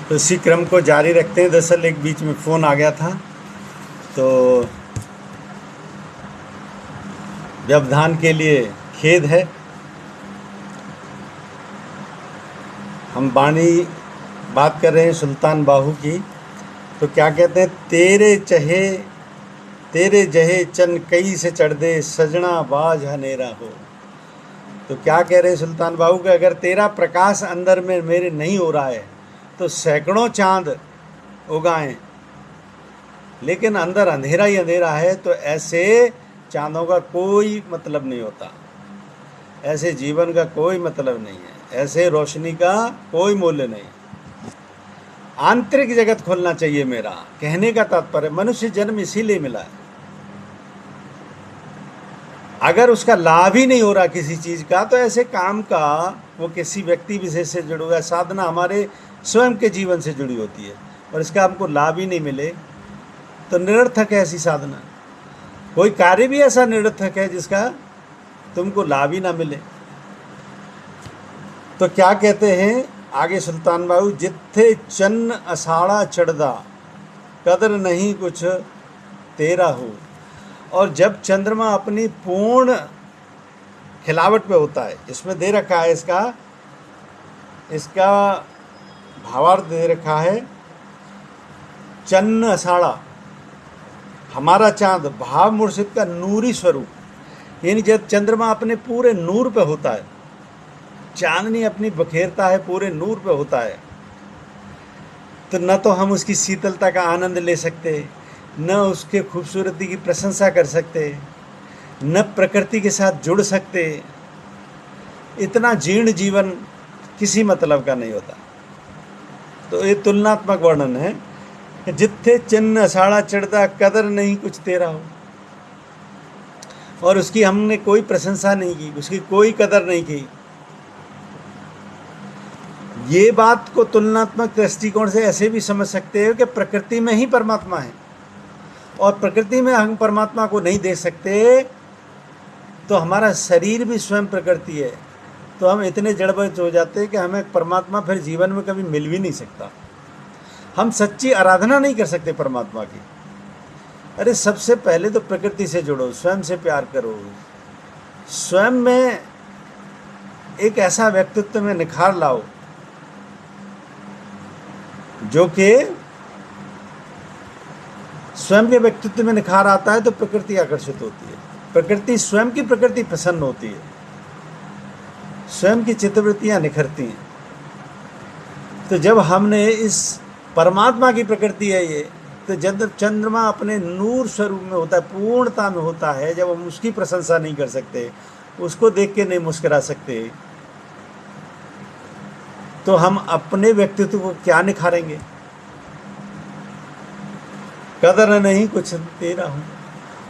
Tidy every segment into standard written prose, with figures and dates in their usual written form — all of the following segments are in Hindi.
तो इसी क्रम को जारी रखते हैं। दरअसल एक बीच में फ़ोन आ गया था, तो व्यवधान के लिए खेद है। हम बाणी बात कर रहे हैं सुल्तान बाहू की। तो क्या कहते हैं, तेरे जहे चन कई से चढ़ दे, सजना बाज हनेरा हो। तो क्या कह रहे हैं सुल्तान बाहू कि अगर तेरा प्रकाश अंदर में मेरे नहीं हो रहा है तो सैकड़ों चांद उगाएं, लेकिन अंदर अंधेरा ही अंधेरा है, तो ऐसे चांदों का कोई मतलब नहीं होता, ऐसे जीवन का कोई मतलब नहीं है, ऐसे रोशनी का कोई मूल्य नहीं। आंतरिक जगत खोलना चाहिए। मेरा कहने का तात्पर्य, मनुष्य जन्म इसीलिए मिला है। अगर उसका लाभ ही नहीं हो रहा किसी चीज़ का, तो ऐसे काम का वो किसी व्यक्ति विशेष से जुड़ा हुआ है। साधना हमारे स्वयं के जीवन से जुड़ी होती है, और इसका हमको लाभ ही नहीं मिले तो निरर्थक है ऐसी साधना। कोई कार्य भी ऐसा निरर्थक है जिसका तुमको लाभ ही ना मिले। तो क्या कहते हैं आगे सुल्तान बाबू, जिथे चन्न असाड़ा चढ़दा, कदर नहीं कुछ तेरा हो। और जब चंद्रमा अपनी पूर्ण खिलावट पे होता है, इसमें दे रखा है इसका भावार्थ दे रखा है, चन्न असाड़ा, हमारा चांद, भाव मुर्शिद का नूरी स्वरूप। यानी जब चंद्रमा अपने पूरे नूर पे होता है, चांदनी अपनी बखेरता है, पूरे नूर पे होता है, तो न तो हम उसकी शीतलता का आनंद ले सकते, न उसके खूबसूरती की प्रशंसा कर सकते, न प्रकृति के साथ जुड़ सकते। इतना जीर्ण जीवन किसी मतलब का नहीं होता। तो ये तुलनात्मक वर्णन है, जिथे चिन्ह असाड़ा चढ़दा, कदर नहीं कुछ तेरा हो। और उसकी हमने कोई प्रशंसा नहीं की, उसकी कोई कदर नहीं की। ये बात को तुलनात्मक दृष्टिकोण से ऐसे भी समझ सकते हो कि प्रकृति में ही परमात्मा है, और प्रकृति में हम परमात्मा को नहीं देख सकते, तो हमारा शरीर भी स्वयं प्रकृति है। तो हम इतने जड़बड़ हो जाते हैं कि हमें परमात्मा फिर जीवन में कभी मिल भी नहीं सकता। हम सच्ची आराधना नहीं कर सकते परमात्मा की। अरे सबसे पहले तो प्रकृति से जुड़ो, स्वयं से प्यार करो, स्वयं में एक ऐसा व्यक्तित्व में निखार लाओ जो कि स्वयं के व्यक्तित्व में निखार आता है, तो प्रकृति आकर्षित होती है, प्रकृति स्वयं की प्रकृति प्रसन्न होती है, स्वयं की चित्तवृत्तियां निखरती हैं। तो जब हमने इस परमात्मा की प्रकृति है ये, तो जब चंद्रमा अपने नूर स्वरूप में होता है, पूर्णता में होता है, जब हम उसकी प्रशंसा नहीं कर सकते, उसको देख के नहीं मुस्कुरा सकते, तो हम अपने व्यक्तित्व को क्या निखारेंगे। कदर नहीं कुछ तेरा हो।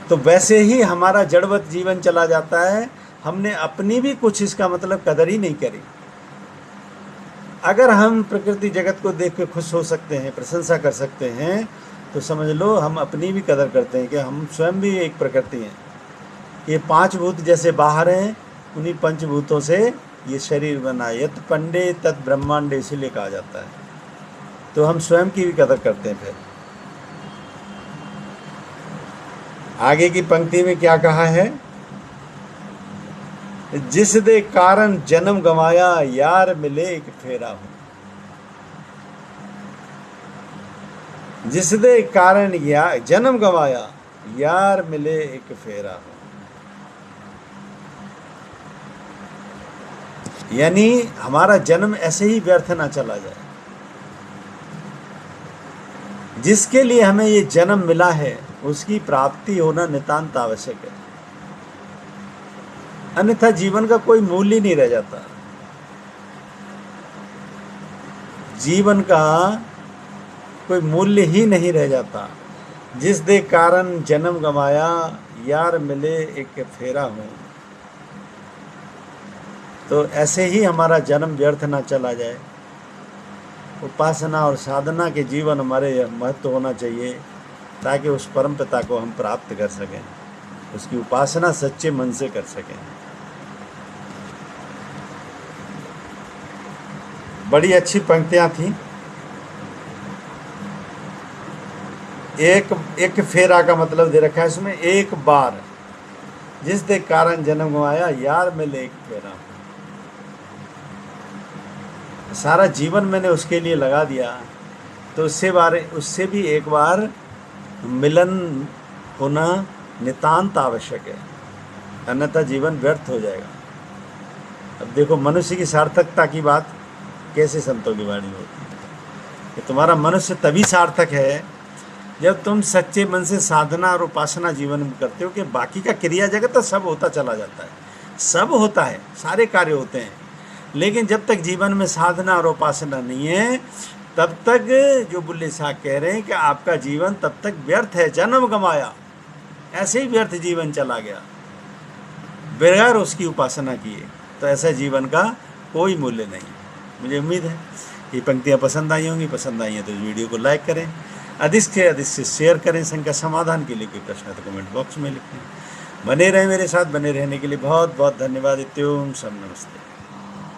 तो वैसे ही हमारा जड़वत जीवन चला जाता है, हमने अपनी भी कुछ इसका मतलब कदर ही नहीं करी। अगर हम प्रकृति जगत को देख के खुश हो सकते हैं, प्रशंसा कर सकते हैं, तो समझ लो हम अपनी भी कदर करते हैं कि हम स्वयं भी एक प्रकृति हैं। ये पांच भूत जैसे बाहर हैं, उन्हीं पंचभूतों से ये शरीर बना है। यत पंडे तत् ब्रह्मांडे, इसीलिए कहा जाता है। तो हम स्वयं की भी कदर करते हैं। फिर आगे की पंक्ति में क्या कहा है, जिस दे कारण जन्म गवाया, यार मिले एक फेरा हो। जिस दे कारण जन्म गवाया, यार मिले एक फेरा हो। यानी हमारा जन्म ऐसे ही व्यर्थ ना चला जाए। जिसके लिए हमें ये जन्म मिला है, उसकी प्राप्ति होना नितांत आवश्यक है, अन्यथा जीवन का कोई मूल्य नहीं रह जाता। जीवन का कोई मूल्य ही नहीं रह जाता। जिस दे कारण जन्म गवाया, यार मिले एक फेरा हो। तो ऐसे ही हमारा जन्म व्यर्थ ना चला जाए। उपासना और साधना के जीवन हमारे महत्व होना चाहिए, ताकि उस परम पिता को हम प्राप्त कर सकें, उसकी उपासना सच्चे मन से कर सकें। बड़ी अच्छी पंक्तियां थी। एक एक फेरा का मतलब दे रखा है इसमें, एक बार जिस दे कारण जन्म गवाया, यार मिले एक फेरा। सारा जीवन मैंने उसके लिए लगा दिया, तो उससे भी एक बार मिलन होना नितांत आवश्यक है, अन्यथा जीवन व्यर्थ हो जाएगा। अब देखो मनुष्य की सार्थकता की बात कैसे संतों की वाणी में होती है कि तुम्हारा मनुष्य तभी सार्थक है जब तुम सच्चे मन से साधना और उपासना जीवन में करते हो। कि बाकी का क्रिया जगत तो सब होता चला जाता है, सब होता है, सारे कार्य होते हैं, लेकिन जब तक जीवन में साधना और उपासना नहीं है तब तक जो बुल्ले शाह कह रहे हैं कि आपका जीवन तब तक व्यर्थ है, जन्म गंवाया, ऐसे ही व्यर्थ जीवन चला गया बगैर उसकी उपासना किए, तो ऐसा जीवन का कोई मूल्य नहीं। मुझे उम्मीद है ये पंक्तियाँ पसंद आई होंगी। पसंद आई हैं तो इस वीडियो को लाइक करें, अधिक से अधिक से शेयर करें। शंका समाधान के लिए कोई प्रश्न है तो कमेंट बॉक्स में लिखें। बने रहें मेरे साथ, बने रहने के लिए बहुत बहुत धन्यवाद। इत्योम सब नमस्ते।